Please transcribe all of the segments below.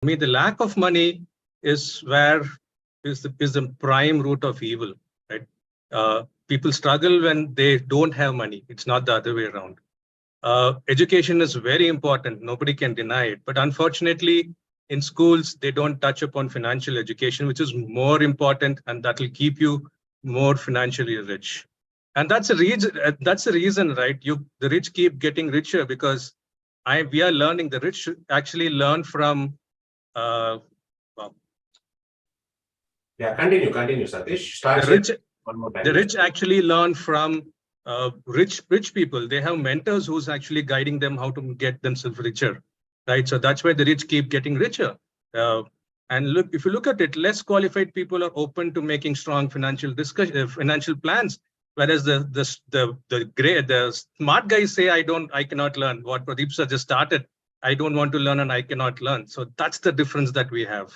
I mean, the lack of money is where is the prime root of evil, right? People struggle when they don't have money. It's not the other way around. Education is very important. Nobody can deny it. But unfortunately, in schools, they don't touch upon financial education, which is more important, and that will keep you more financially rich. And that's the reason. That's the reason, right? The rich keep getting richer because we are learning. The rich actually learn from. Well, Yeah, continue, Satish. Start one more time. The rich actually learn from rich people. They have mentors who's actually guiding them how to get themselves richer, right? So that's why the rich keep getting richer. And look, if you look at it, less qualified people are open to making strong financial financial plans. Whereas the smart guys say, I cannot learn. What Pradeep sir just started, I don't want to learn and I cannot learn. So that's the difference that we have.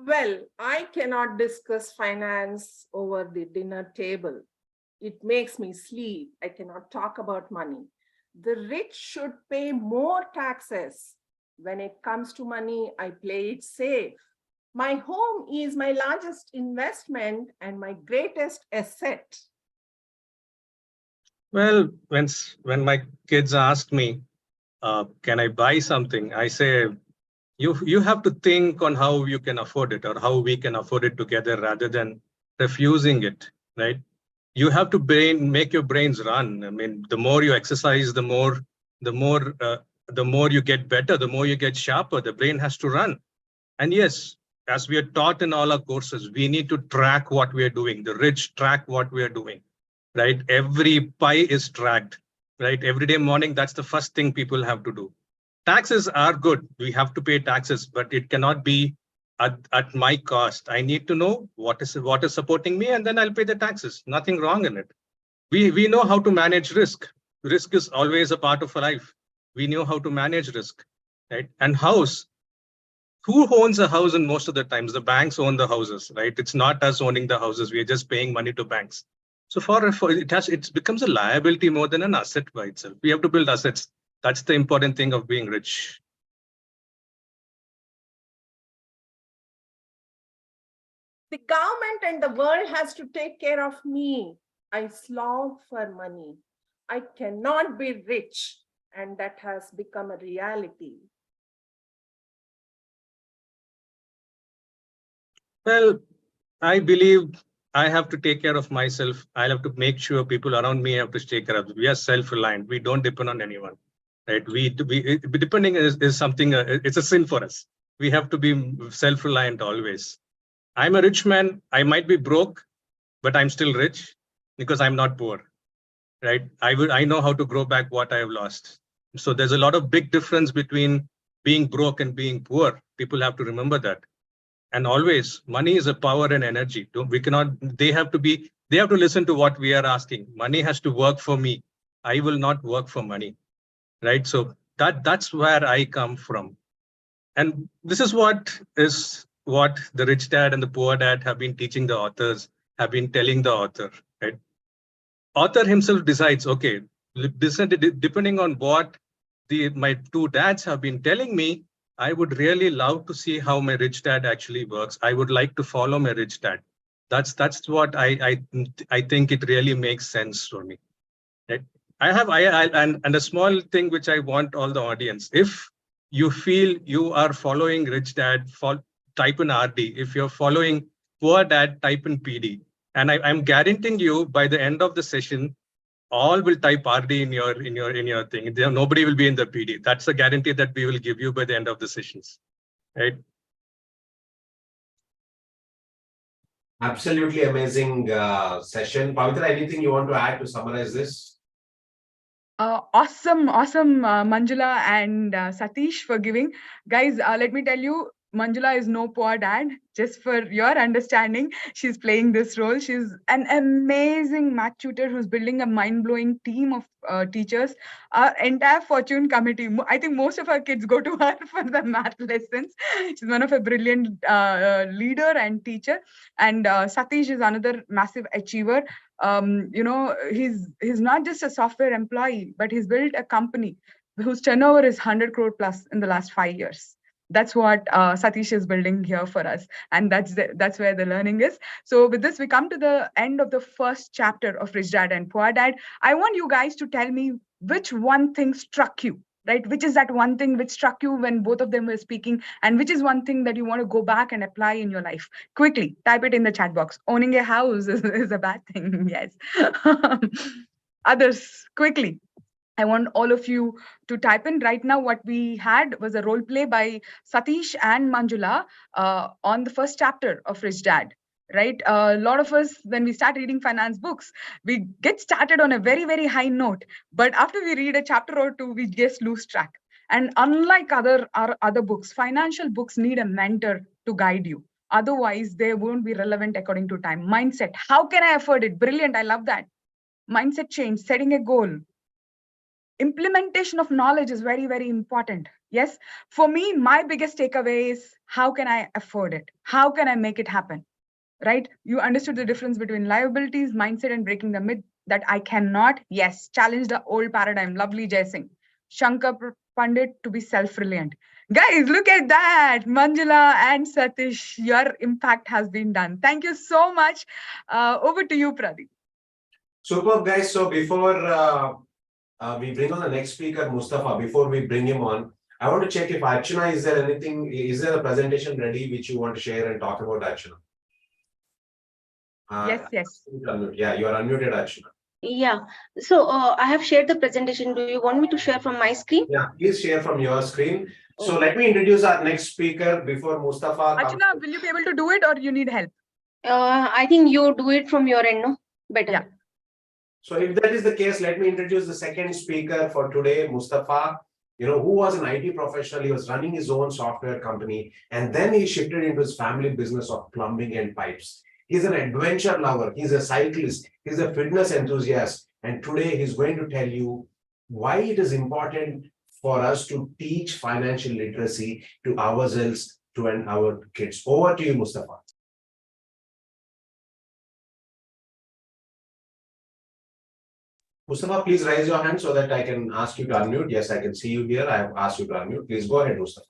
Well, I cannot discuss finance over the dinner table. It makes me sleep. I cannot talk about money. The rich should pay more taxes. When it comes to money, I play it safe. My home is my largest investment and my greatest asset. Well, when my kids ask me, can I buy something? I say, you have to think on how you can afford it or how we can afford it together rather than refusing it, right? You have to make your brains run. I mean, the more you exercise, the more you get better, the more you get sharper. The brain has to run. And yes, as we are taught in all our courses, we need to track what we are doing. The rich track what we are doing, right? Every pie is tracked, right? Every day morning, that's the first thing people have to do. Taxes are good. We have to pay taxes, but it cannot be at my cost. I need to know what is supporting me, and then I'll pay the taxes. Nothing wrong in it. We know how to manage risk. Risk is always a part of life. We know how to manage risk, right? And house. Who owns a house? In most of the times, the banks own the houses, right? It's not us owning the houses. We are just paying money to banks. So it becomes a liability more than an asset by itself. We have to build assets. That's the important thing of being rich. The government and the world has to take care of me. I slog for money. I cannot be rich, and that has become a reality. Well, I believe I have to take care of myself. I have to make sure people around me have to take care of. We are self-reliant. We don't depend on anyone, right? Depending is something. It's a sin for us. We have to be self-reliant always. I'm a rich man. I might be broke, but I'm still rich because I'm not poor, right? I know how to grow back what I have lost. So there's a lot of big difference between being broke and being poor. People have to remember that. And always, money is a power and energy. They have to listen to what we are asking. Money has to work for me. I will not work for money, right? So that's where I come from. And this is what the rich dad and the poor dad have been teaching the authors, have been telling the author, right? Author himself decides, okay, depending on what my two dads have been telling me, I would really love to see how my rich dad actually works. I would like to follow my rich dad. That's what I think it really makes sense for me. Right? And a small thing which I want all the audience. If you feel you are following rich dad, type in RD. If you're following poor dad, type in PD. And I'm guaranteeing you by the end of the session, all will type RD in your thing. Nobody will be in the PD. That's a guarantee that we will give you by the end of the sessions, right? Absolutely amazing session. Pavitra, anything you want to add to summarize this? Awesome, Manjula and Satish for giving. Guys, let me tell you, Manjula is no poor dad. Just for your understanding, she's playing this role. She's an amazing math tutor who's building a mind-blowing team of teachers. Our entire Fortune committee, I think most of our kids go to her for the math lessons. She's one of a brilliant leader and teacher. And Satish is another massive achiever. He's not just a software employee, but he's built a company whose turnover is 100 crore plus in the last 5 years. That's what Satish is building here for us. And that's where the learning is. So with this, we come to the end of the first chapter of Rich Dad and Poor Dad. I want you guys to tell me which one thing struck you, right? Which is that one thing which struck you when both of them were speaking, and which is one thing that you want to go back and apply in your life? Quickly, type it in the chat box. Owning a house is a bad thing, yes. Others, quickly. I want all of you to type in right now. What we had was a role play by Satish and Manjula on the first chapter of Rich Dad, right? A lot of us, when we start reading finance books, we get started on a very, very high note. But after we read a chapter or two, we just lose track. And unlike other books, financial books need a mentor to guide you. Otherwise, they won't be relevant according to time. Mindset. How can I afford it? Brilliant. I love that. Mindset change, setting a goal. Implementation of knowledge is very, very important. Yes, for me, my biggest takeaway is how can I afford it? How can I make it happen? Right? You understood the difference between liabilities, mindset, and breaking the myth that I cannot. Yes, challenge the old paradigm. Lovely, Jai Singh. Shankar Pandit to be self-reliant. Guys, look at that. Manjula and Satish, your impact has been done. Thank you so much. Over to you, Pradeep. Superb, guys. So before we bring on the next speaker, Mustafa, before we bring him on, I want to check if Archana, is there a presentation ready which you want to share and talk about, Archana? Yes. Yeah, you are unmuted, Archana. Yeah, so I have shared the presentation. Do you want me to share from my screen? Yeah, please share from your screen. So let me introduce our next speaker before Mustafa comes. Archana, will you be able to do it or you need help? I think you do it from your end, no? Better. Yeah. So if that is the case, let me introduce the second speaker for today, Mustafa, who was an IT professional. He was running his own software company, and then he shifted into his family business of plumbing and pipes. He's an adventure lover. He's a cyclist. He's a fitness enthusiast. And today he's going to tell you why it is important for us to teach financial literacy to ourselves, to our kids. Over to you, Mustafa. Mustafa, please raise your hand so that I can ask you to unmute. Yes, I can see you here. I have asked you to unmute. Please go ahead, Mustafa.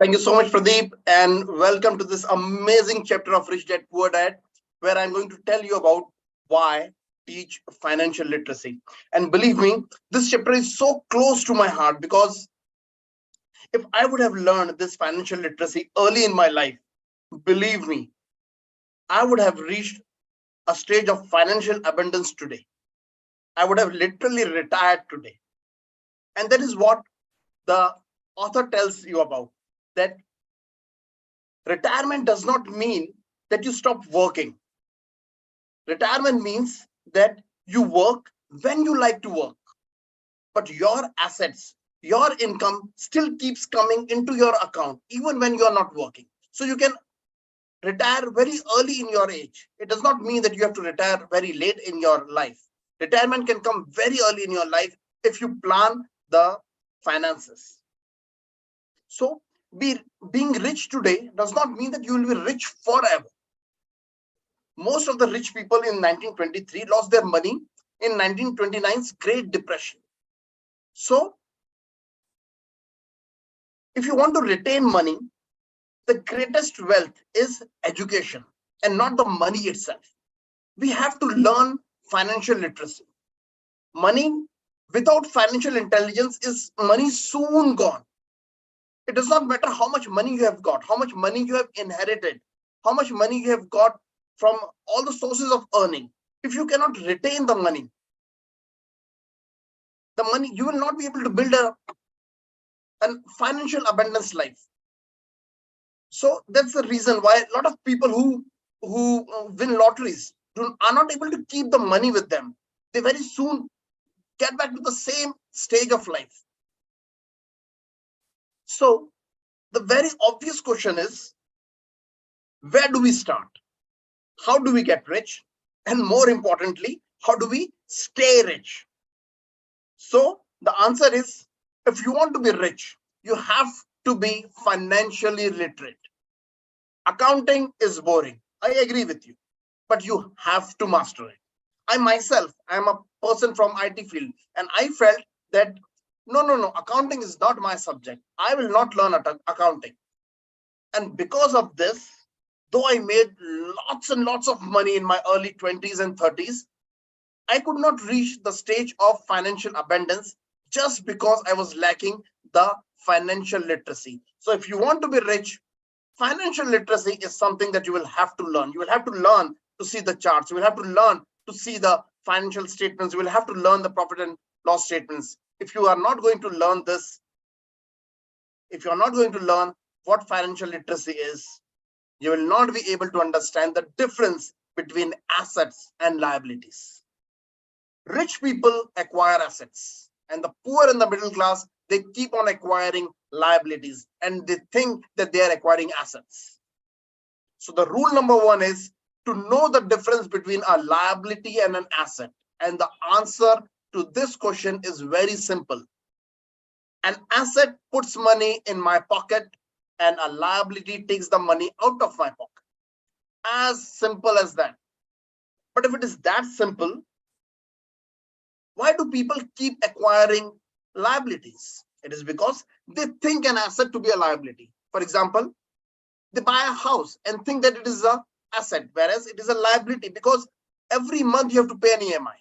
Thank you so much, Pradeep, and welcome to this amazing chapter of Rich Dad, Poor Dad, where I'm going to tell you about why teach financial literacy. And believe me, this chapter is so close to my heart because if I would have learned this financial literacy early in my life, believe me, I would have reached a stage of financial abundance today. I would have literally retired today. And that is what the author tells you about. That retirement does not mean that you stop working. Retirement means that you work when you like to work, but your assets, your income still keeps coming into your account even when you are not working. So you can retire very early in your age. It does not mean that you have to retire very late in your life. Retirement can come very early in your life if you plan the finances. So being rich today does not mean that you will be rich forever. Most of the rich people in 1923 lost their money in 1929's Great Depression. So if you want to retain money, the greatest wealth is education and not the money itself. We have to learn financial literacy. Money without financial intelligence is money soon gone. It does not matter how much money you have got, how much money you have inherited, how much money you have got from all the sources of earning. If you cannot retain the money, you will not be able to build a financial abundance life. So that's the reason why a lot of people who win lotteries are not able to keep the money with them. They very soon get back to the same stage of life. So the very obvious question is, where do we start? How do we get rich? And more importantly, how do we stay rich? So the answer is, if you want to be rich, you have to be financially literate. Accounting is boring. I agree with you, but you have to master it. I myself, I am a person from IT field, and I felt that no, accounting is not my subject. I will not learn accounting. And because of this, though I made lots and lots of money in my early 20s and 30s, I could not reach the stage of financial abundance just because I was lacking the financial literacy. So if you want to be rich, financial literacy is something that you will have to learn. You will have to learn to see the charts. You will have to learn to see the financial statements. You will have to learn the profit and loss statements. If you are not going to learn this, if you are not going to learn what financial literacy is, you will not be able to understand the difference between assets and liabilities. Rich people acquire assets, and the poor and the middle class, they keep on acquiring liabilities, and they think that they are acquiring assets. So the rule number one is to know the difference between a liability and an asset. And the answer to this question is very simple. An asset puts money in my pocket, and a liability takes the money out of my pocket. As simple as that. But if it is that simple, why do people keep acquiring liabilities? It is because they think an asset to be a liability. For example, they buy a house and think that it is an asset, whereas it is a liability because every month you have to pay an EMI.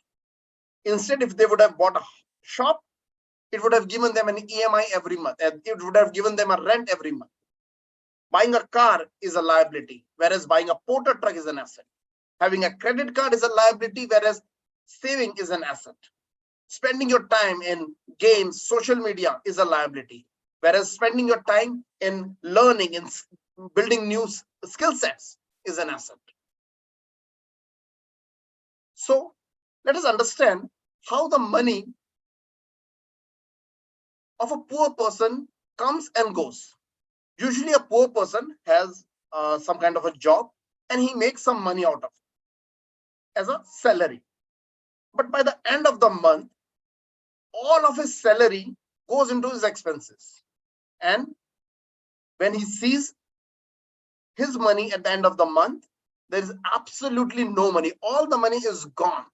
Instead, if they would have bought a shop, it would have given them an EMI every month. It would have given them a rent every month. Buying a car is a liability, whereas buying a porter truck is an asset. Having a credit card is a liability, whereas saving is an asset. Spending your time in games, social media is a liability, whereas spending your time in learning and building new skill sets is an asset. So let us understand how the money of a poor person comes and goes. Usually a poor person has some kind of a job and he makes some money out of it as a salary. But by the end of the month, all of his salary goes into his expenses. And when he sees his money at the end of the month, there is absolutely no money. All the money is gone.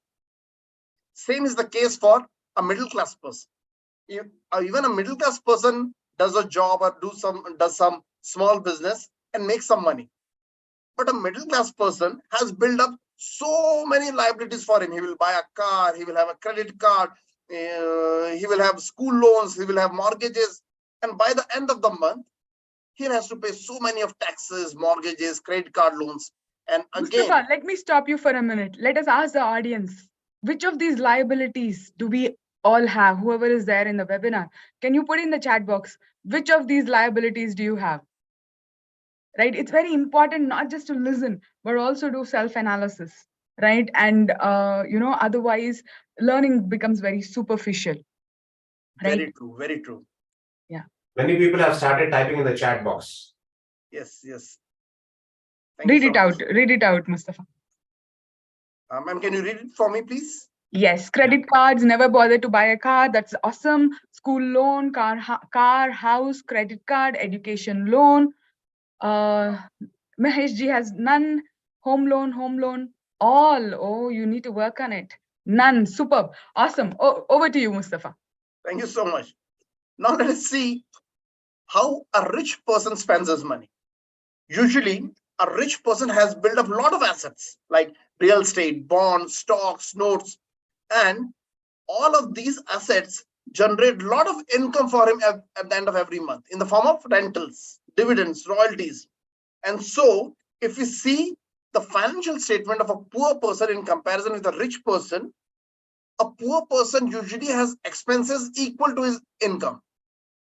Same is the case for a middle class person. Even a middle class person does a job or does some small business and makes some money. But a middle class person has built up so many liabilities for him. He will buy a car, he will have a credit card, he will have school loans, he will have mortgages. And by the end of the month, he has to pay so many of taxes, mortgages, credit card loans. And again, Mustafa, let me stop you for a minute. Let us ask the audience, which of these liabilities do we all have? Whoever is there in the webinar, can you put in the chat box, which of these liabilities do you have? Right? It's very important not just to listen, but also do self-analysis, right? And, otherwise learning becomes very superficial. Right? very true, very true. Many people have started typing in the chat box. Yes. Thank you Read so it much. out. Read it out, Mustafa. Ma'am, can you read it for me, please? Yes, credit cards, never bother to buy a car. That's awesome. School loan, car, house, credit card, education loan. Mahesh ji has none. Home loan, all. Oh, you need to work on it. None. Superb. Awesome. Oh, over to you, Mustafa. Thank you so much. Now let us see how a rich person spends his money. Usually, a rich person has built up a lot of assets like real estate, bonds, stocks, notes, and all of these assets generate a lot of income for him at the end of every month in the form of rentals, dividends, royalties. And so, if we see the financial statement of a poor person in comparison with a rich person, a poor person usually has expenses equal to his income.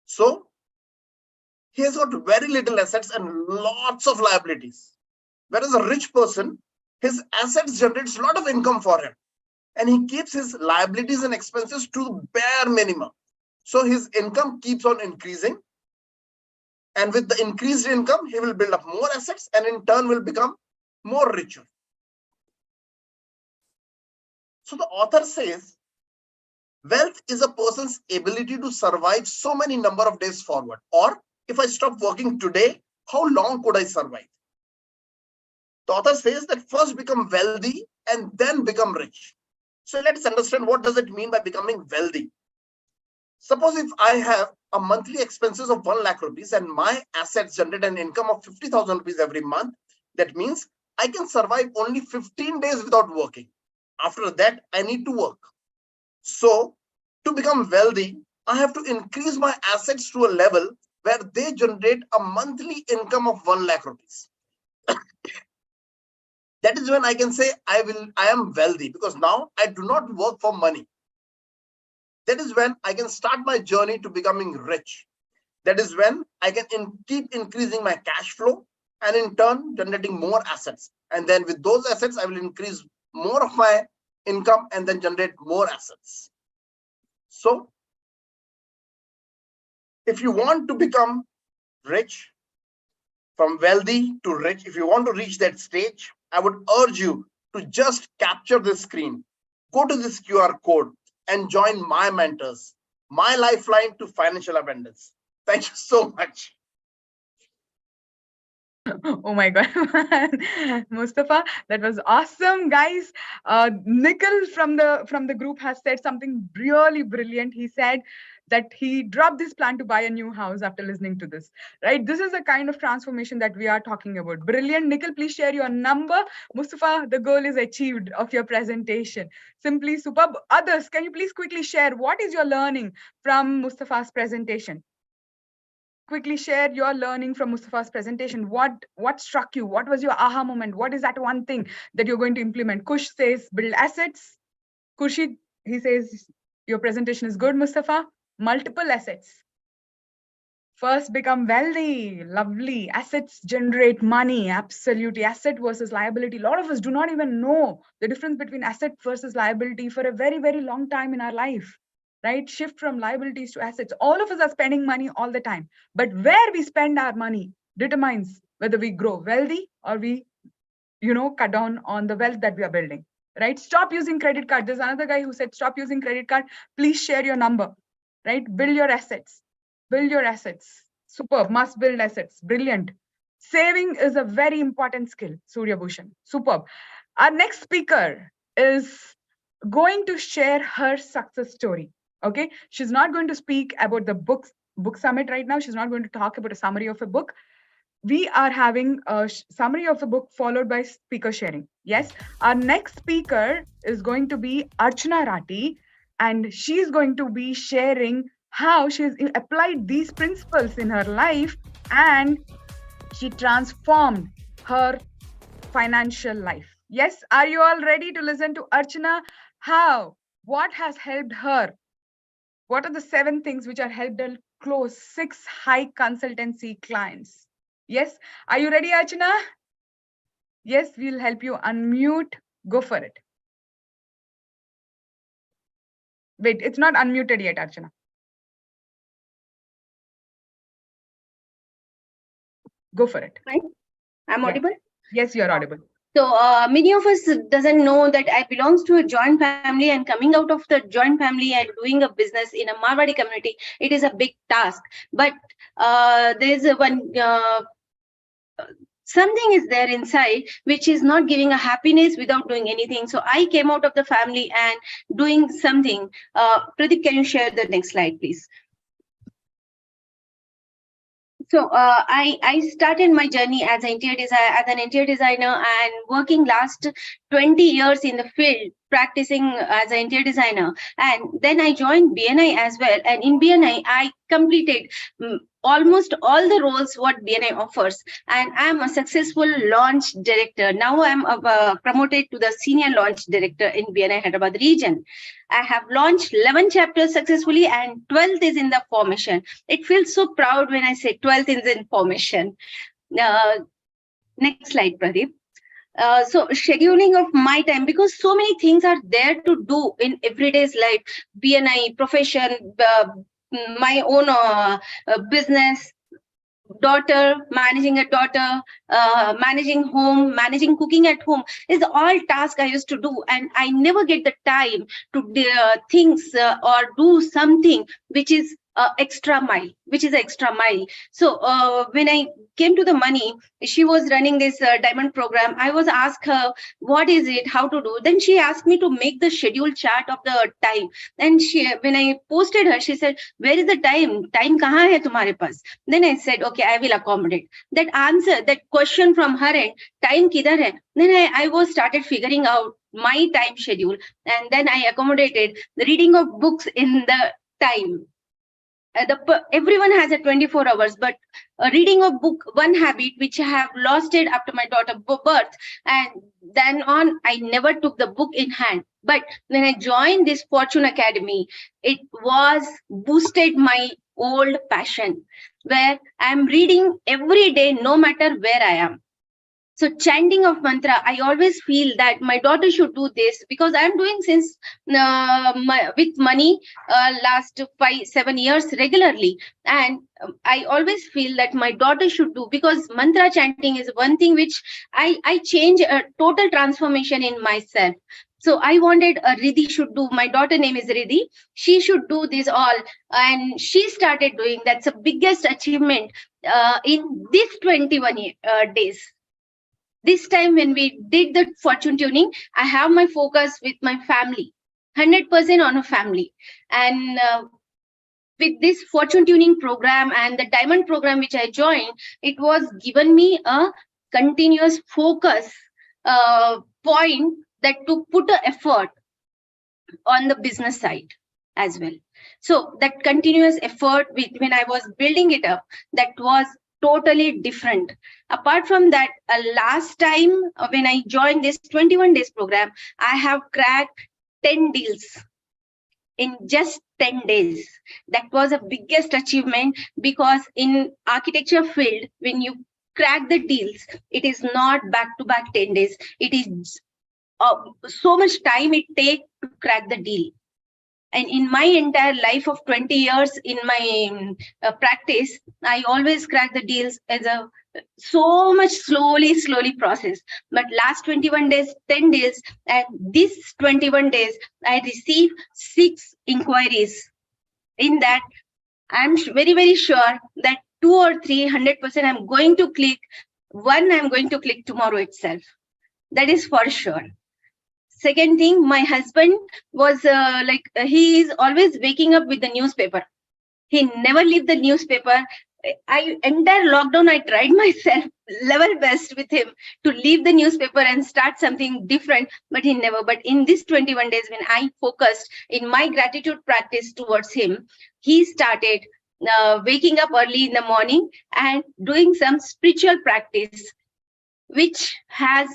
So he has got very little assets and lots of liabilities. Whereas a rich person, his assets generates a lot of income for him, and he keeps his liabilities and expenses to bare minimum. So his income keeps on increasing, And with the increased income, he will build up more assets and in turn will become more richer. So the author says, wealth is a person's ability to survive so many number of days forward. Or if I stop working today, how long could I survive? The author says that first become wealthy and then become rich. So let's understand, what does it mean by becoming wealthy? Suppose if I have a monthly expenses of 1 lakh rupees and my assets generate an income of 50,000 rupees every month, that means I can survive only 15 days without working. After that, I need to work. So to become wealthy, I have to increase my assets to a level where they generate a monthly income of 1 lakh rupees. That is when I can say I am wealthy, because now I do not work for money. That is when I can start my journey to becoming rich. That is when I can keep increasing my cash flow and in turn generating more assets. And then with those assets, I will increase more of my income and then generate more assets. So if you want to become rich, from wealthy to rich, if you want to reach that stage, I would urge you to just capture this screen, go to this QR code and join my mentors, my lifeline to financial abundance. Thank you so much. Oh my God, Mustafa, that was awesome, guys. Nikhil from the group has said something really brilliant. He said that he dropped this plan to buy a new house after listening to this. Right? This is the kind of transformation that we are talking about. Brilliant, Nikhil. Please share your number. Mustafa, the goal is achieved of your presentation. Simply superb. Others, can you please quickly share what is your learning from Mustafa's presentation? Quickly share your learning from Mustafa's presentation. What struck you? What was your aha moment? What is that one thing that you're going to implement? Kush says build assets. Khurshid, he says your presentation is good, Mustafa. Multiple assets. First become wealthy. Lovely. Assets generate money. Absolutely. Asset versus liability. A lot of us do not even know the difference between asset versus liability for a very, very long time in our life. Right? Shift from liabilities to assets. All of us are spending money all the time. But where we spend our money determines whether we grow wealthy or we, cut down on the wealth that we are building. Right? Stop using credit card. There's another guy who said, stop using credit card. Please share your number. Right? Build your assets. Build your assets. Superb. Must build assets. Brilliant. Saving is a very important skill. Surya Bhushan. Superb. Our next speaker is going to share her success story. Okay, she's not going to speak about the book summit right now. She's not going to talk about a summary of a book. We are having a summary of the book followed by speaker sharing. Yes, our next speaker is going to be Archana Rathi, and she's going to be sharing how she's applied these principles in her life and she transformed her financial life. Yes, are you all ready to listen to Archana? How? What has helped her? What are the 7 things which are helped her close 6 high consultancy clients? Yes, are you ready, Archana? Yes, we'll help you unmute. Go for it. Wait, it's not unmuted yet, Archana. Go for it. Right? I'm audible? Yes, you're audible. So many of us doesn't know that I belongs to a joint family, and coming out of the joint family and doing a business in a Marwadi community, it is a big task. But there's one something is there inside which is not giving a happiness without doing anything. So I came out of the family and doing something. Pradeep, can you share the next slide, please? So I started my journey as an interior designer and working last 20 years in the field, practicing as an interior designer. And then I joined BNI as well. And in BNI, I completed almost all the roles what BNI offers. And I'm a successful launch director. Now I'm promoted to the senior launch director in BNI Hyderabad region. I have launched 11 chapters successfully and 12th is in the formation. It feels so proud when I say 12th is in formation. Next slide, Pradeep. So scheduling of my time, because so many things are there to do in everyday's life, BNI, profession, my own business. daughter, managing a daughter, managing home, managing cooking at home is all tasks I used to do, and I never get the time to things or do something which is extra mile, So when I came to the money, she was running this diamond program. I was asked her, what is it, how to do? Then she asked me to make the schedule chart of the time. And when I posted her, she said, where is the time? Time kahan hai tumhare paas? Then I said, okay, I will accommodate. That answer, that question from her end, time kidhar hai? Then I was started figuring out my time schedule, and then I accommodated the reading of books in the time. Everyone has a 24 hours, but reading a book, one habit which I have lost it after my daughter's birth, and then on I never took the book in hand. But when I joined this Fortune Academy, it was boosted my old passion, where I'm reading every day, no matter where I am. So chanting of mantra, I always feel that my daughter should do this, because I'm doing since with money last 5-7 years regularly. And I always feel that my daughter should do, because mantra chanting is one thing which I change a total transformation in myself. So I wanted Riddhi should do. My daughter name is Riddhi. She should do this all. And she started doing. That's the biggest achievement in this 21 days. This time when we did the fortune tuning, I have my focus with my family, 100% on a family. And with this fortune tuning program and the diamond program which I joined, it was given me a continuous focus point that to put an effort on the business side as well. So that continuous effort when I was building it up, that was totally different. Apart from that, last time when I joined this 21 days program, I have cracked 10 deals in just 10 days. That was the biggest achievement, because in architecture field, when you crack the deals, it is not back-to-back 10 days. It is so much time it takes to crack the deal. And in my entire life of 20 years in my practice, I always crack the deals as a so much slowly process. But last 21 days, 10 days, and this 21 days, I received 6 inquiries. In that, I'm very sure that 2 or 3, 100% I'm going to click. One I'm going to click tomorrow itself. That is for sure. Second thing, my husband was he is always waking up with the newspaper. He never leave the newspaper. Entire lockdown, I tried myself level best with him to leave the newspaper and start something different, but he never. But in this 21 days, when I focused in my gratitude practice towards him, he started waking up early in the morning and doing some spiritual practice, which has,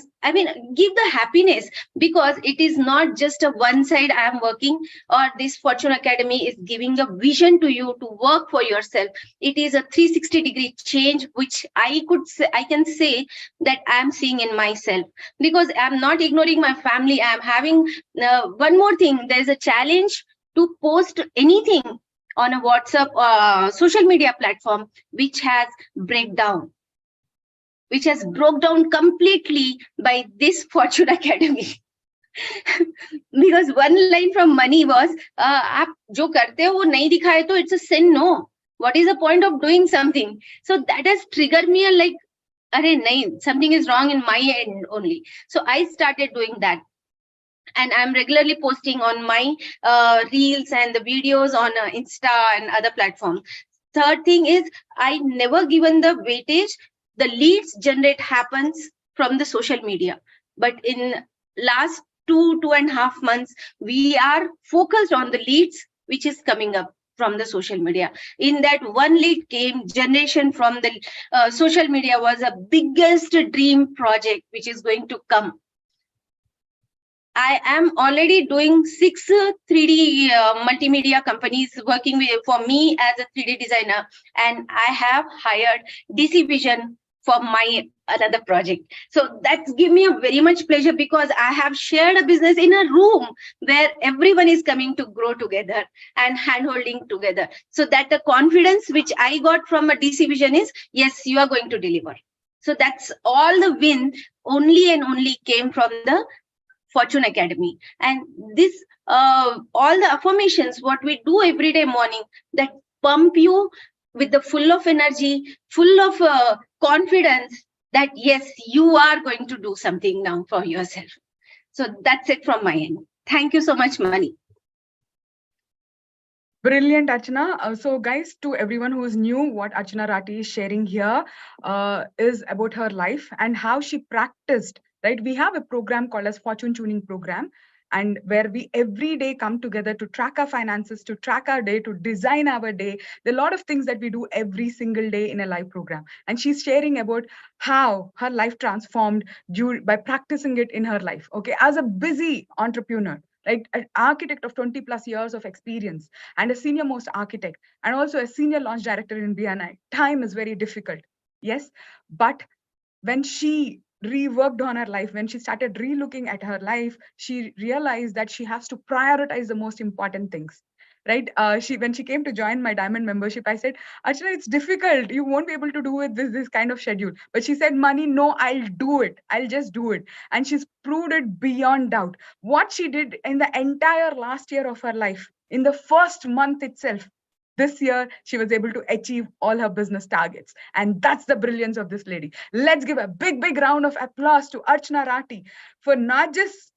give the happiness, because it is not just a one side I am working, or this Fortune Academy is giving a vision to you to work for yourself. It is a 360-degree change, which I can say that I am seeing in myself, because I am not ignoring my family. I am having one more thing. There is a challenge to post anything on a WhatsApp social media platform, which has broke down completely by this Fortune Academy. Because one line from money was, "Aap jo karte ho wo nahi dikhaye to it's a sin, no. What is the point of doing something?" So that has triggered me like, "Arey nahi, something is wrong in my end only." So I started doing that. And I'm regularly posting on my reels and the videos on Insta and other platforms. Third thing is, I never given the weightage. The leads generate happens from the social media. But in last 2.5 months, we are focused on the leads, which is coming up from the social media. In that, one lead came generation from the social media was a biggest dream project, which is going to come. I am already doing 6 3D multimedia companies working for me as a 3D designer, and I have hired DC Vision for my another project. So that's give me a very much pleasure, because I have shared a business in a room where everyone is coming to grow together and hand holding together. So that the confidence which I got from a DC Vision is, yes, you are going to deliver. So that's all the win only and only came from the Fortune Academy. And this, all the affirmations, what we do every day morning, that pump you with the full of energy, full of confidence that yes, you are going to do something now for yourself. So that's it from my end. Thank you so much, Mani. Brilliant, Archana. So guys, to everyone who is new, what Archana Rathi is sharing here is about her life and how she practiced, right? We have a program called as Fortune Tuning Program, and where we every day come together to track our finances, to track our day, to design our day. There are a lot of things that we do every single day in a live program. And she's sharing about how her life transformed by practicing it in her life, okay? As a busy entrepreneur, right? An architect of 20 plus years of experience and a senior most architect and also a senior launch director in BNI. Time is very difficult. Yes. But when she reworked on her life, when she started relooking at her life, she realized that she has to prioritize the most important things. Right? When she came to join my diamond membership, I said, Archana, it's difficult. You won't be able to do it this kind of schedule. But she said, Mani, no, I'll do it. I'll just do it. And she's proved it beyond doubt. What she did in the entire last year of her life, in the first month itself, this year, she was able to achieve all her business targets. And that's the brilliance of this lady. Let's give a big, big round of applause to Archana Rathi for not just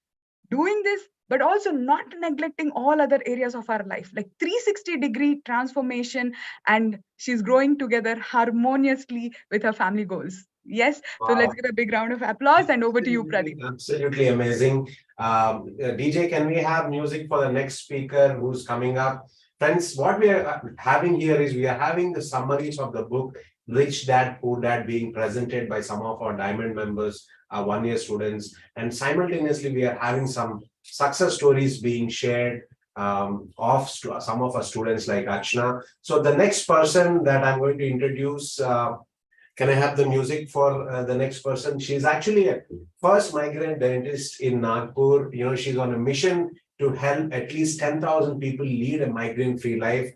doing this, but also not neglecting all other areas of our life, like 360-degree transformation, and she's growing together harmoniously with her family goals. Yes, so let's give a big round of applause, and over to you, Pradeep. Absolutely amazing. DJ, can we have music for the next speaker who's coming up? Friends, what we are having here is we are having the summaries of the book, Rich Dad, Poor Dad, being presented by some of our diamond members, our one-year students, and simultaneously we are having some success stories being shared of some of our students like Archana. So the next person that I'm going to introduce, can I have the music for the next person? She's actually a first migrant dentist in Nagpur. You know, she's on a mission to help at least 10,000 people lead a migrant-free life.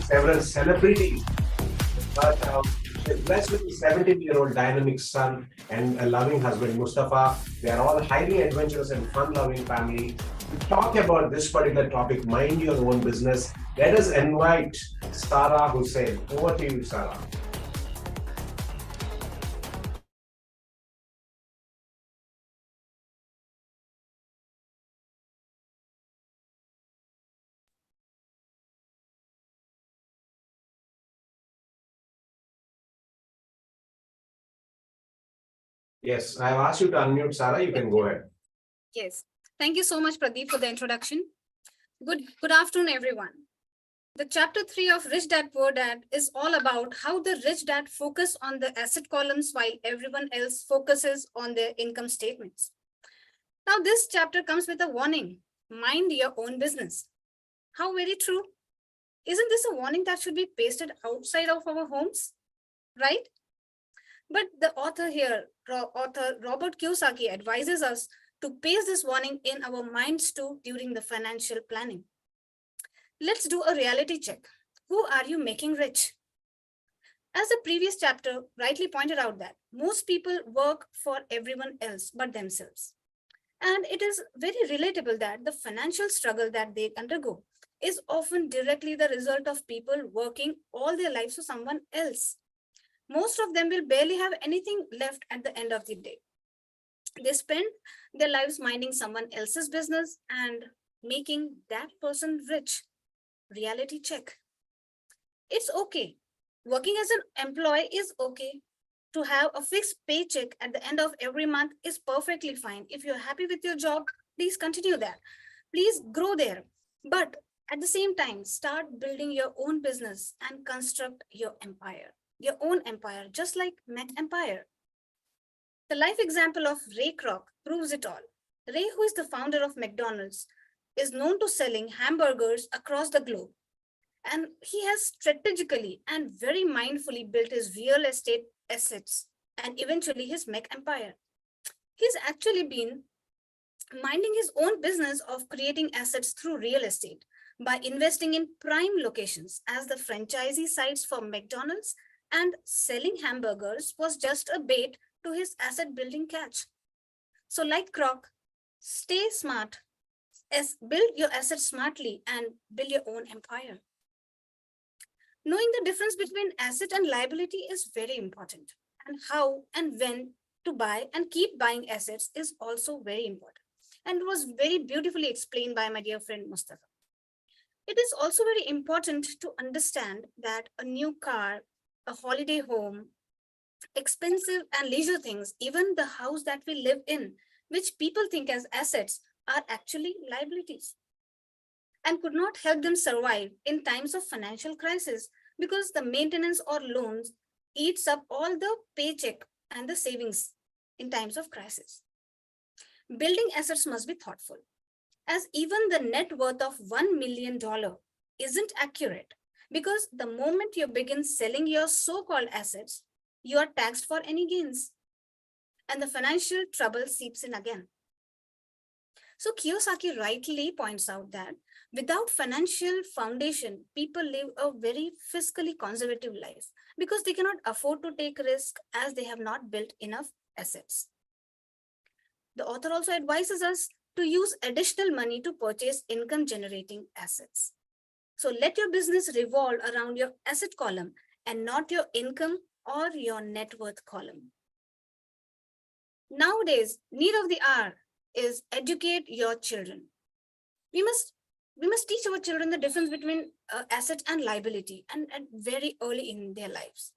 Several celebrities, but she's blessed with a 17-year-old dynamic son and a loving husband, Mustafa. They are all highly adventurous and fun-loving family. To talk about this particular topic, mind your own business, let us invite Sara Hussain. Over to you, Sara. Yes, I have asked you to unmute, Sara. You can go ahead. Yes. Thank you so much, Pradeep, for the introduction. Good afternoon, everyone. The chapter 3 of Rich Dad Poor Dad is all about how the rich dad focus on the asset columns while everyone else focuses on their income statements. Now, this chapter comes with a warning: mind your own business. How very true. Isn't this a warning that should be pasted outside of our homes? Right? But the author here, author Robert Kiyosaki, advises us to paste this warning in our minds too during the financial planning. Let's do a reality check. Who are you making rich? As the previous chapter rightly pointed out, that most people work for everyone else but themselves. And it is very relatable that the financial struggle that they undergo is often directly the result of people working all their lives for someone else. Most of them will barely have anything left at the end of the day. They spend their lives minding someone else's business and making that person rich. Reality check. It's okay. Working as an employee is okay. To have a fixed paycheck at the end of every month is perfectly fine. If you're happy with your job, please continue that. Please grow there. But at the same time, start building your own business and construct your empire. Your own empire, just like Mac Empire. The life example of Ray Kroc proves it all. Ray, who is the founder of McDonald's, is known to selling hamburgers across the globe. And he has strategically and very mindfully built his real estate assets and eventually his mech empire. He's actually been minding his own business of creating assets through real estate by investing in prime locations as the franchisee sites for McDonald's, and selling hamburgers was just a bait to his asset building catch. So like Kroc, stay smart, build your assets smartly and build your own empire. Knowing the difference between asset and liability is very important, and how and when to buy and keep buying assets is also very important. And was very beautifully explained by my dear friend Mustafa. It is also very important to understand that a new car, a holiday home, expensive and leisure things, even the house that we live in, which people think as assets, are actually liabilities and could not help them survive in times of financial crisis, because the maintenance or loans eats up all the paycheck and the savings in times of crisis. Building assets must be thoughtful, as even the net worth of $1 million isn't accurate, because the moment you begin selling your so-called assets, you are taxed for any gains, and the financial trouble seeps in again. So Kiyosaki rightly points out that without financial foundation, people live a very fiscally conservative life because they cannot afford to take risk as they have not built enough assets. The author also advises us to use additional money to purchase income generating assets. So let your business revolve around your asset column and not your income or your net worth column. Nowadays, need of the hour is educate your children. We must teach our children the difference between asset and liability, and very early in their lives,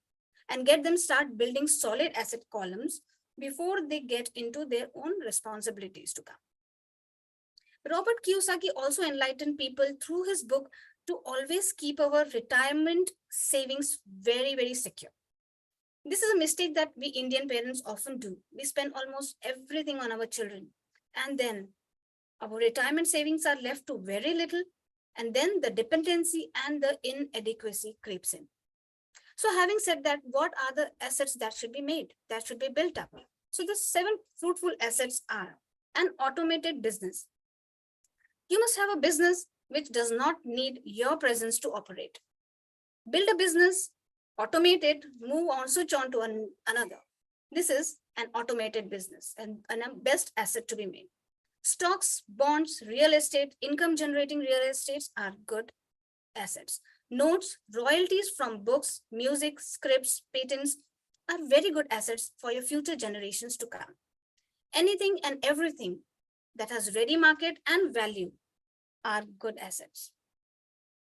and get them start building solid asset columns before they get into their own responsibilities to come. Robert Kiyosaki also enlightened people through his book to always keep our retirement savings very, very secure. This is a mistake that we Indian parents often do. We spend almost everything on our children, and then our retirement savings are left to very little, and then the dependency and the inadequacy creeps in. So having said that, what are the assets that should be made, that should be built up? So the 7 fruitful assets are: an automated business. You must have a business which does not need your presence to operate. Build a business, automate it, move on, switch on to another. This is an automated business and a best asset to be made. Stocks, bonds, real estate, income generating real estates are good assets. Notes, royalties from books, music, scripts, patents are very good assets for your future generations to come. Anything and everything that has ready market and value are good assets.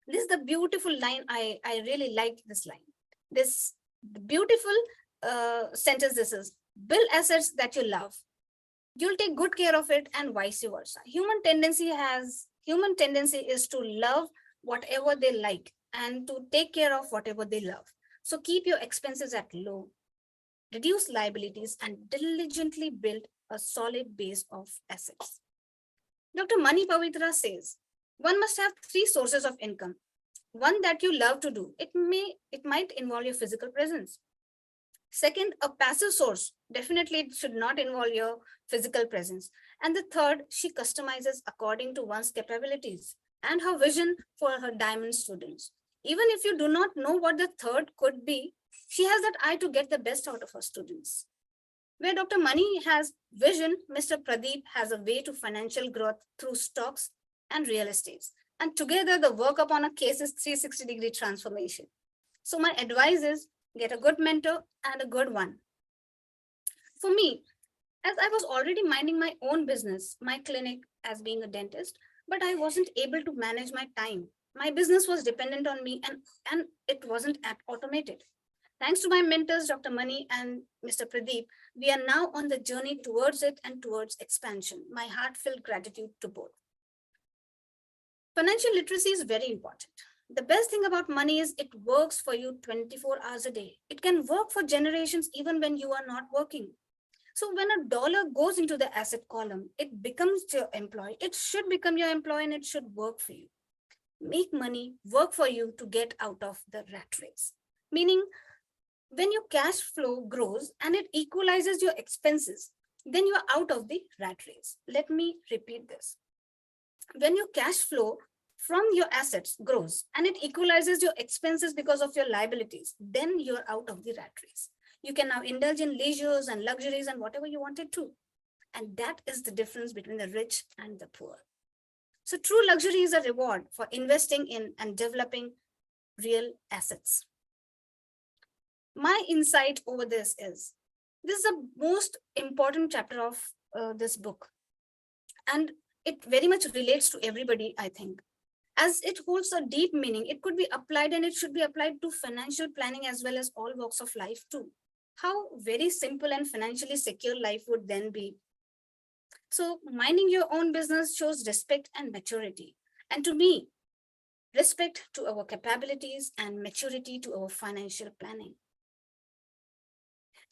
This is the beautiful line. I really like this line. This beautiful sentence this is: build assets that you love. You'll take good care of it, and vice versa. Human tendency is to love whatever they like and to take care of whatever they love. So keep your expenses at low, reduce liabilities, and diligently build a solid base of assets. Dr. Mani Pavitra says, one must have 3 sources of income. One that you love to do. It might involve your physical presence. Second, a passive source. Definitely it should not involve your physical presence. And the third, she customizes according to one's capabilities and her vision for her diamond students. Even if you do not know what the third could be, she has that eye to get the best out of her students. Where Dr. Mani has vision, Mr. Pradeep has a way to financial growth through stocks and real estate. And together the work upon a case is 360-degree transformation. So my advice is get a good mentor and a good one. For me, as I was already minding my own business, my clinic as being a dentist, but I wasn't able to manage my time. My business was dependent on me and it wasn't automated. Thanks to my mentors, Dr. Mani and Mr. Pradeep, we are now on the journey towards it and towards expansion. My heartfelt gratitude to both. Financial literacy is very important. The best thing about money is it works for you 24 hours a day. It can work for generations even when you are not working. So when a dollar goes into the asset column, it becomes your employee. It should become your employee and it should work for you. Make money work for you to get out of the rat race. Meaning, When your cash flow grows and it equalizes your expenses, then you are out of the rat race. Let me repeat this. When your cash flow from your assets grows and it equalizes your expenses because of your liabilities, then you're out of the rat race. You can now indulge in leisures and luxuries and whatever you wanted to. And that is the difference between the rich and the poor. So true luxury is a reward for investing in and developing real assets. My insight over this is the most important chapter of this book. And it very much relates to everybody, I think. As it holds a deep meaning, it could be applied and it should be applied to financial planning as well as all walks of life too. How very simple and financially secure life would then be. So minding your own business shows respect and maturity. And to me, respect to our capabilities and maturity to our financial planning.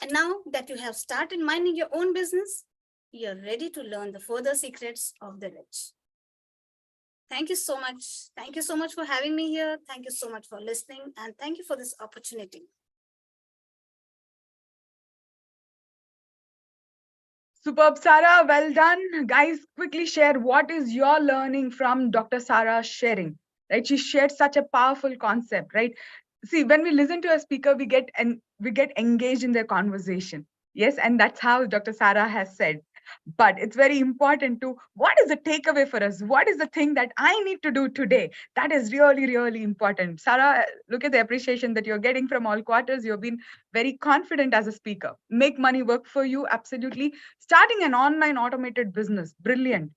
And now that you have started minding your own business, you're ready to learn the further secrets of the rich. Thank you so much. Thank you so much for having me here. Thank you so much for listening. And thank you for this opportunity. Superb, Sarah. Well done. Guys, quickly share what is your learning from Dr. Sarah's sharing, right? She shared such a powerful concept, right? See, when we listen to a speaker, we get engaged in their conversation. Yes, and that's how Dr. Sarah has said. But it's very important to, what is the takeaway for us? What is the thing that I need to do today? That is really, really important. Sarah, look at the appreciation that you're getting from all quarters. You've been very confident as a speaker. Make money work for you, absolutely. Starting an online automated business, brilliant,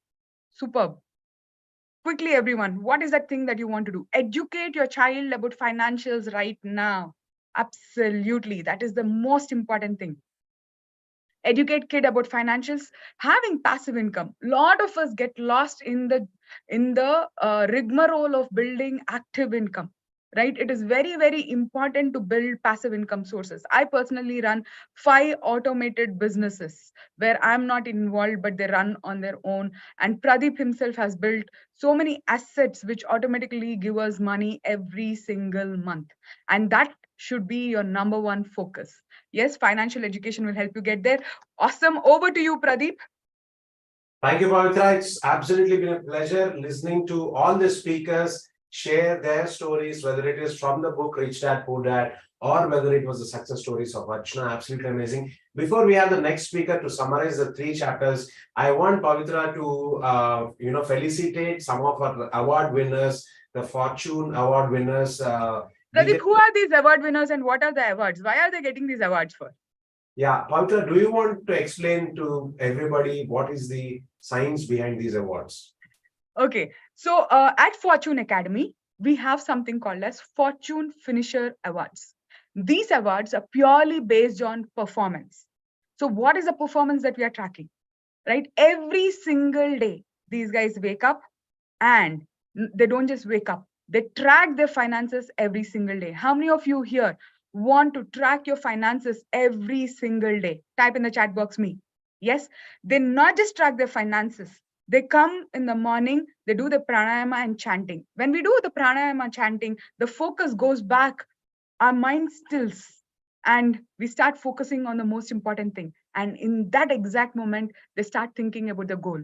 superb. Quickly, everyone, what is that thing that you want to do? Educate your child about financials right now. Absolutely, that is the most important thing. Educate kid about financials, having passive income. A lot of us get lost in the rigmarole of building active income, right? It is very, very important to build passive income sources. I personally run 5 automated businesses where I'm not involved, but they run on their own. And Pradeep himself has built so many assets which automatically give us money every single month. And that should be your number one focus. Yes, financial education will help you get there. Awesome. Over to you, Pradeep. Thank you, Pavitra. It's absolutely been a pleasure listening to all the speakers share their stories, whether it is from the book Rich Dad Poor Dad or whether it was the success stories of Archana. Absolutely amazing. Before we have the next speaker to summarize the 3 chapters, I want Pavitra to felicitate some of our award winners, the Fortune Award winners. Pradeep, who are these award winners and what are the awards? Why are they getting these awards for? Yeah, Pavitra, do you want to explain to everybody what is the science behind these awards? Okay, so at Fortune Academy, we have something called as Fortune Finisher Awards. These awards are purely based on performance. So what is the performance that we are tracking, right? Every single day, these guys wake up and they don't just wake up. They track their finances every single day. How many of you here want to track your finances every single day? Type in the chat box me. Yes, they not just track their finances. They come in the morning, they do the pranayama and chanting. When we do the pranayama chanting, the focus goes back, our mind stills, and we start focusing on the most important thing. And in that exact moment, they start thinking about the goal.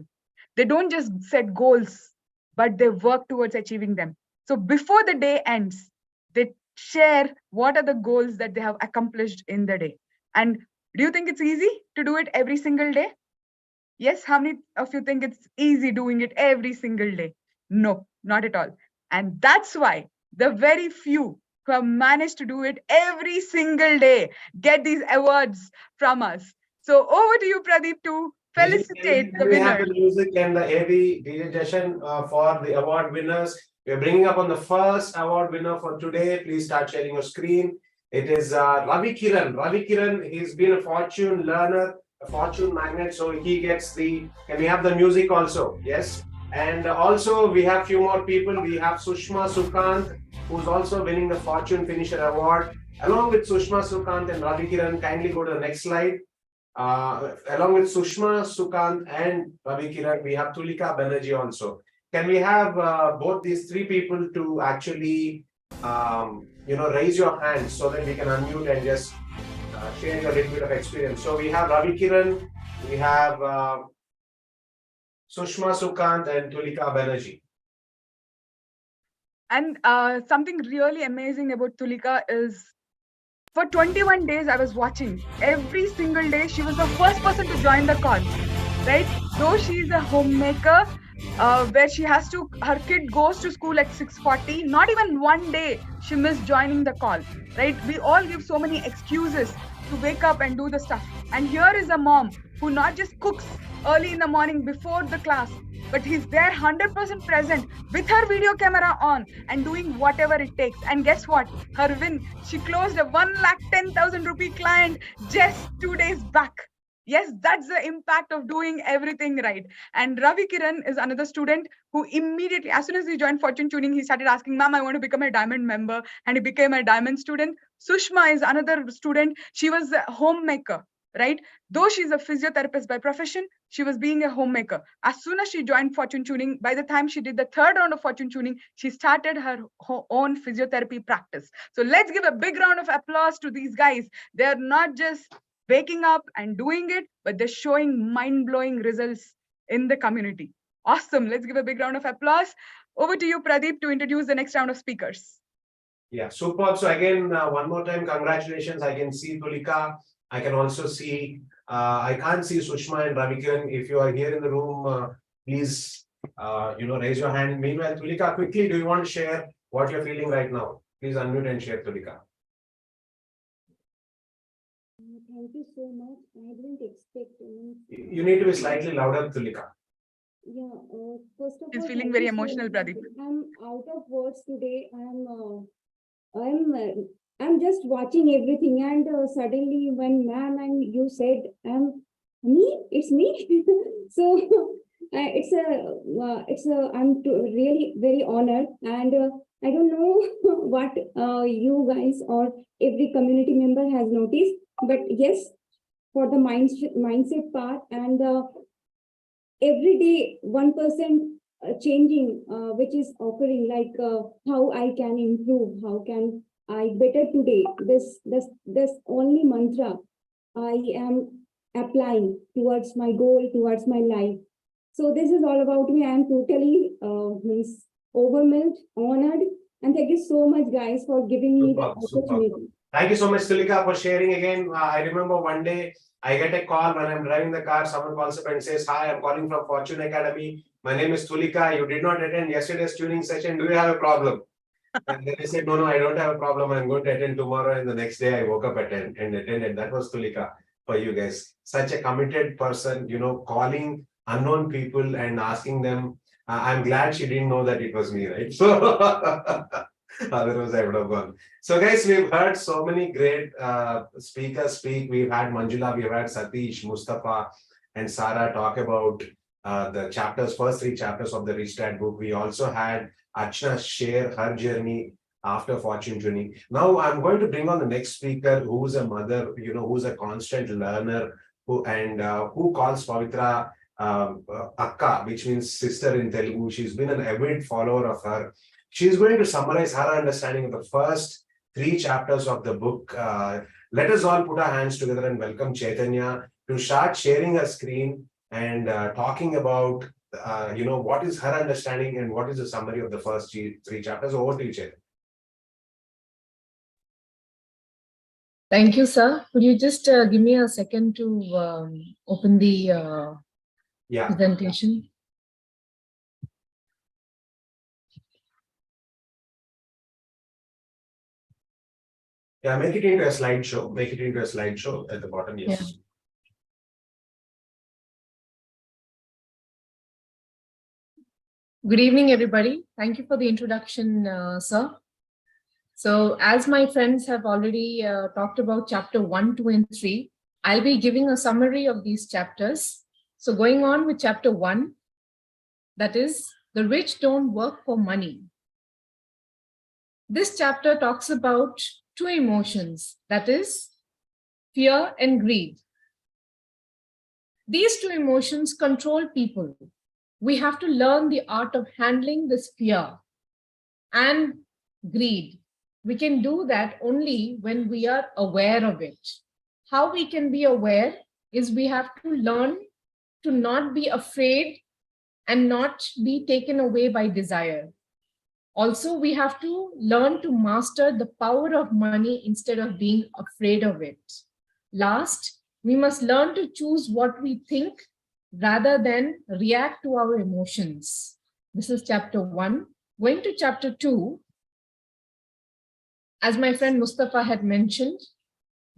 They don't just set goals, but they work towards achieving them. So before the day ends, they share what are the goals that they have accomplished in the day. And do you think it's easy to do it every single day? Yes, how many of you think it's easy doing it every single day? No, not at all. And that's why the very few who have managed to do it every single day get these awards from us. So over to you, Pradeep, to felicitate the winners. We have winners. the music and the AV DJ session for the award winners. We're bringing up on the first award winner for today. Please start sharing your screen. It is Ravi Kiran. Ravi Kiran, he's been a Fortune learner, a Fortune magnet, so he gets the, can we have the music also? Yes. And also we have few more people. We have Sushma Sukant, who's also winning the Fortune Finisher Award. Along with Sushma Sukant and Ravi Kiran, kindly go to the next slide. Along with Sushma Sukant and Ravi Kiran, we have Tulika Banerjee also. Can we have both these 3 people to actually, raise your hands so that we can unmute and just share your little bit of experience. So we have Ravi Kiran, we have Sushma Sukant and Tulika Banerjee. And something really amazing about Tulika is for 21 days, I was watching. Every single day, she was the first person to join the call, right? Though she's a homemaker, where she has to, her kid goes to school at 6:40, not even one day she missed joining the call, right? We all give so many excuses to wake up and do the stuff. And here is a mom who not just cooks early in the morning before the class, but he's there 100% present with her video camera on and doing whatever it takes. And guess what? Her win, she closed a 1,10,000 rupee client just 2 days back. Yes, that's the impact of doing everything right. And Ravi Kiran is another student who immediately, as soon as he joined Fortune Tuning, he started asking, "Ma'am, I want to become a diamond member." And he became a diamond student. Sushma is another student. She was a homemaker, right? Though she's a physiotherapist by profession, she was being a homemaker. As soon as she joined Fortune Tuning, by the time she did the third round of Fortune Tuning, she started her own physiotherapy practice. So let's give a big round of applause to these guys. They're not just waking up and doing it, but they're showing mind-blowing results in the community. Awesome. Let's give a big round of applause. Over to you, Pradeep, to introduce the next round of speakers. Yeah, superb. So again, one more time, congratulations. I can see Tulika. I can also see, I can't see Sushma and Ravi Kiran. If you are here in the room, please, raise your hand. Meanwhile, Tulika, quickly, do you want to share what you're feeling right now? Please unmute and share, Tulika. Thank you so much. I didn't expect any. You need to be slightly louder, Tulika. Yeah, first of He's all, feeling thank very you so emotional, much. Pradeep. I'm out of words today. I'm just watching everything, and suddenly when ma'am and you said, me, it's me. So I'm really very honored, and I don't know what you guys or every community member has noticed, but yes, for the mindset part and every day 1% changing, which is occurring, like how I can improve, how can I better today. This only mantra I am applying towards my goal, towards my life. So this is all about me. I am totally overwhelmed, honored, and thank you so much, guys, for giving me the opportunity. Thank you so much, Tulika, for sharing again. I remember one day I get a call when I'm driving the car. Someone calls up and says, "Hi, I'm calling from Fortune Academy. My name is Tulika. You did not attend yesterday's tuning session. Do you have a problem?" And then I said, "No, I don't have a problem. I'm going to attend tomorrow." And the next day I woke up and attended. That was Tulika for you guys. Such a committed person, calling unknown people and asking them. I'm glad she didn't know that it was me, right? So otherwise I would have gone. So guys, we've heard so many great speakers speak. We've had Manjula, we've had Satish, Mustafa, and Sarah talk about the first 3 chapters of the Rich Dad book. We also had Archana share her journey after Fortune Tuning. Now I'm going to bring on the next speaker, who's a mother, who's a constant learner, who calls Pavitra Akka, which means sister in Telugu. She's been an avid follower of her. She's going to summarize her understanding of the first 3 chapters of the book. Let us all put our hands together and welcome Chaitanya to start sharing her screen and talking about what is her understanding and what is the summary of the first 3 chapters. Over to you, Chaitanya. Thank you, sir. Could you just give me a second to open the presentation? Yeah, make it into a slideshow. Make it into a slideshow at the bottom. Yes. Yeah. Good evening, everybody. Thank you for the introduction, sir. So as my friends have already talked about chapter 1, 2, and 3, I'll be giving a summary of these chapters. So going on with chapter 1, that is, the rich don't work for money. This chapter talks about 2 emotions, that is, fear and greed. These 2 emotions control people. We have to learn the art of handling this fear and greed. We can do that only when we are aware of it. how we can be aware is we have to learn to not be afraid and not be taken away by desire. Also, we have to learn to master the power of money instead of being afraid of it. Last, we must learn to choose what we think rather than react to our emotions. This is chapter 1. Going to chapter 2, as my friend Mustafa had mentioned,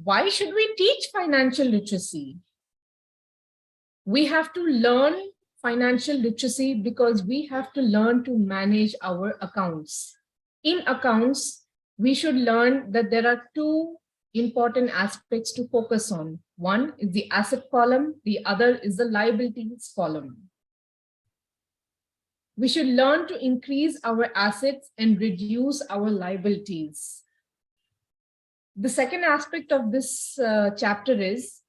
why should we teach financial literacy? We have to learn financial literacy because we have to learn to manage our accounts. In accounts, we should learn that there are two important aspects to focus on. One is the asset column, the other is the liabilities column. We should learn to increase our assets and reduce our liabilities. The second aspect of this chapter is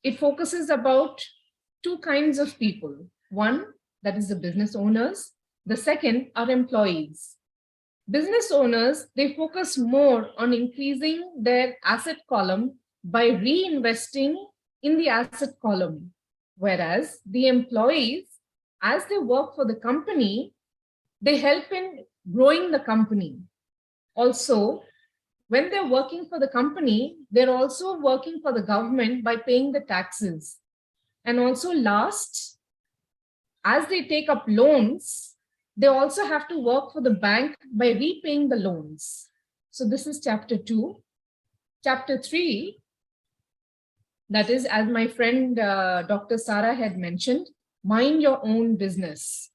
it focuses about two kinds of people. One, that is the business owners. The second are employees. Business owners, they focus more on increasing their asset column by reinvesting in the asset column. Whereas the employees, as they work for the company, they help in growing the company. Also, when they're working for the company, they're also working for the government by paying the taxes. And also last, as they take up loans, they also have to work for the bank by repaying the loans. So this is chapter 2. Chapter 3, that is, as my friend Dr. Sarah had mentioned, mind your own business.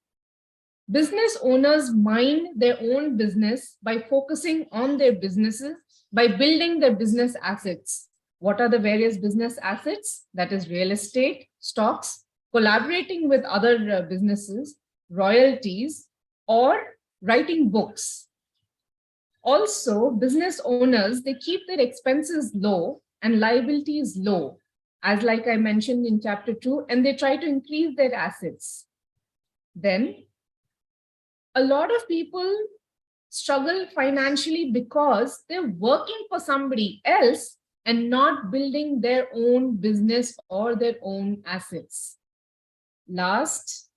Business owners mind their own business by focusing on their businesses, by building their business assets. What are the various business assets? That is real estate, stocks, collaborating with other businesses, royalties, or writing books. Also, business owners, they keep their expenses low and liabilities low, as like I mentioned in chapter 2, and they try to increase their assets. Then, a lot of people struggle financially because they're working for somebody else and not building their own business or their own assets. Last,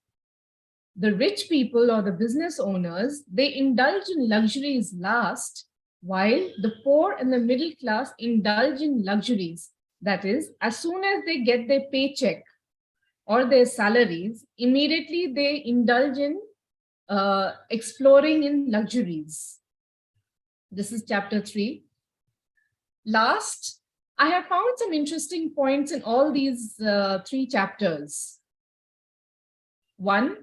the rich people or the business owners, they indulge in luxuries last, while the poor and the middle class indulge in luxuries. That is, as soon as they get their paycheck or their salaries, immediately they indulge in exploring in luxuries. This is chapter 3. Last, I have found some interesting points in all these 3 chapters. 1,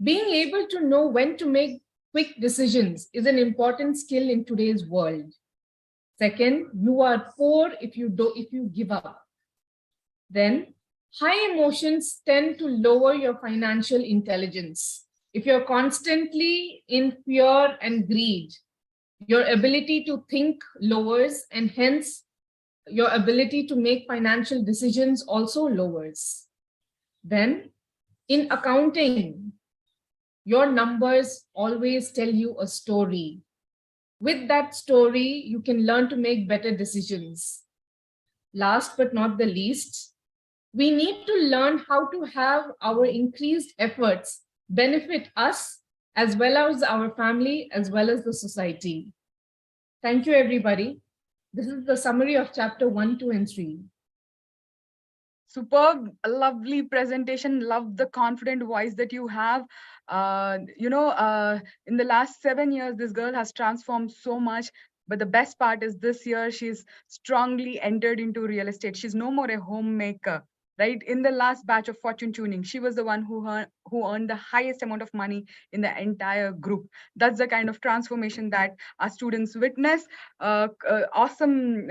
being able to know when to make quick decisions is an important skill in today's world. Second, you are poor if you give up. Then, high emotions tend to lower your financial intelligence. If you're constantly in fear and greed, your ability to think lowers, and hence your ability to make financial decisions also lowers. Then, in accounting, your numbers always tell you a story. With that story, you can learn to make better decisions. Last but not the least, we need to learn how to have our increased efforts benefit us as well as our family, as well as the society. Thank you, everybody. This is the summary of chapter 1, 2, and 3. Superb, lovely presentation. Love the confident voice that you have. In the last 7 years, this girl has transformed so much. But the best part is this year, she's strongly entered into real estate. She's no more a homemaker, right? In the last batch of fortune tuning, she was the one who earned the highest amount of money in the entire group. That's the kind of transformation that our students witness. Awesome,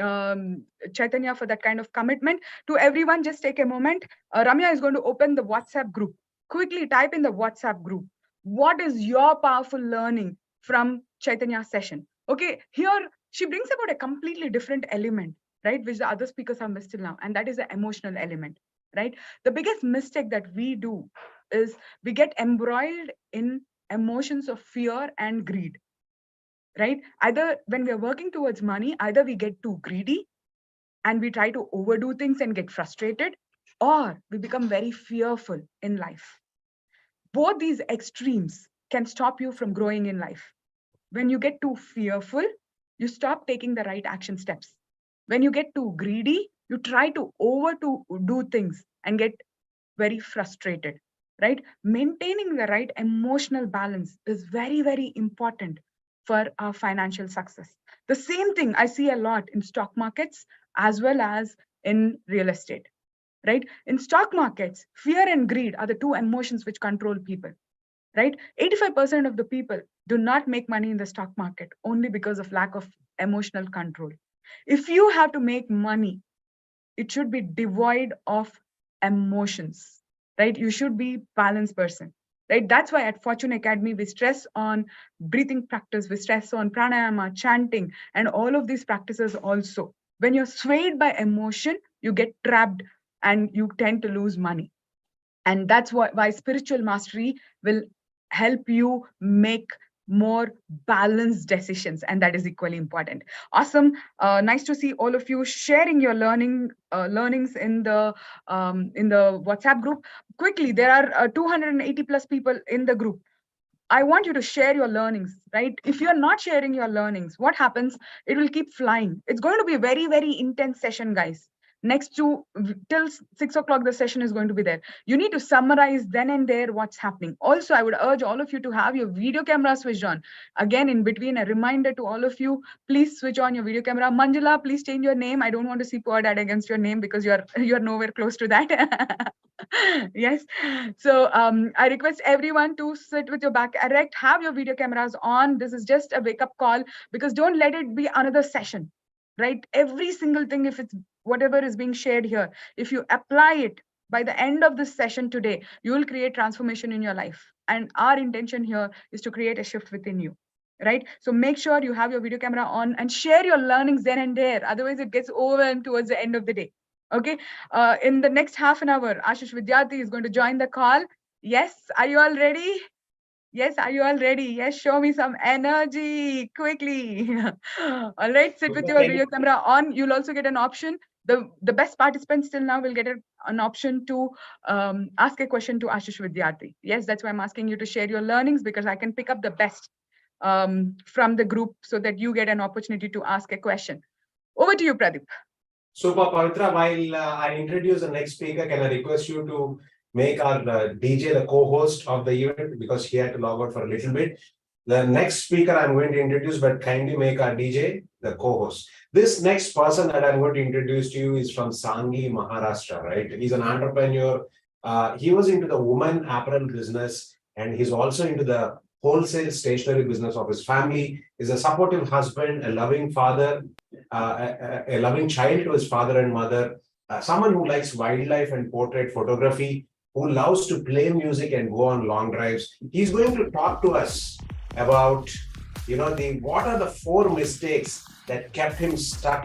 Chaitanya, for that kind of commitment. To everyone, just take a moment. Ramya is going to open the WhatsApp group. Quickly type in the WhatsApp group. What is your powerful learning from Chaitanya's session? Okay, here she brings about a completely different element, right? Which the other speakers have missed till now. And that is the emotional element, right? The biggest mistake that we do is we get embroiled in emotions of fear and greed, right? Either when we are working towards money, either we get too greedy and we try to overdo things and get frustrated, or we become very fearful in life. Both these extremes can stop you from growing in life. When you get too fearful, you stop taking the right action steps. When you get too greedy, you try to overdo things and get very frustrated, right? Maintaining the right emotional balance is very, very important for our financial success. The same thing I see a lot in stock markets as well as in real estate, right? In stock markets, fear and greed are the two emotions which control people, right? 85% of the people do not make money in the stock market only because of lack of emotional control. If you have to make money, it should be devoid of emotions, right? You should be balanced person, right? That's why at Fortune Academy, we stress on breathing practice, we stress on pranayama, chanting, and all of these practices also. When you're swayed by emotion, you get trapped and you tend to lose money. And that's why spiritual mastery will help you make more balanced decisions, and that is equally important. Awesome. Nice to see all of you sharing your learnings in the WhatsApp group. Quickly, there are 280 plus people in the group. I want you to share your learnings, right? If you're not sharing your learnings, what happens? It will keep flying. It's going to be a very, very intense session, guys. Next to till 6 o'clock, the session is going to be there. You need to summarize then and there what's happening. Also, I would urge all of you to have your video camera switched on. Again, in between, a reminder to all of you, please switch on your video camera. Manjula, please change your name. I don't want to see poor dad against your name because you're nowhere close to that. Yes. So I request everyone to sit with your back erect, have your video cameras on. This is just a wake-up call, because don't let it be another session, right? Every single thing, if it's whatever is being shared here, if you apply it by the end of this session today, you will create transformation in your life. And our intention here is to create a shift within you, right? So make sure you have your video camera on and share your learnings then and there. Otherwise, it gets over and towards the end of the day. Okay. In the next half an hour, Ashish Vidyarthi is going to join the call. Yes. Are you all ready? Yes. Are you all ready? Yes. Show me some energy quickly. All right. Sit with your video camera on. You'll also get an option. The best participants till now will get an option to ask a question to Ashish Vidyarthi. Yes. That's why I'm asking you to share your learnings, because I can pick up the best from the group so that you get an opportunity to ask a question. Over to you, Pradeep. Super, Pavitra. While I introduce the next speaker, can I request you to make our DJ the co-host of the event, because he had to log out for a little bit. The next speaker I'm going to introduce, but kindly make our DJ the co-host. This next person that I'm going to introduce to you is from Sangli, Maharashtra, right? He's an entrepreneur. He was into the woman apparel business, and he's also into the wholesale stationery business of his family. Is a supportive husband, a loving father, a loving child to his father and mother, someone who likes wildlife and portrait photography, who loves to play music and go on long drives. He's going to talk to us about, what are the 4 mistakes that kept him stuck in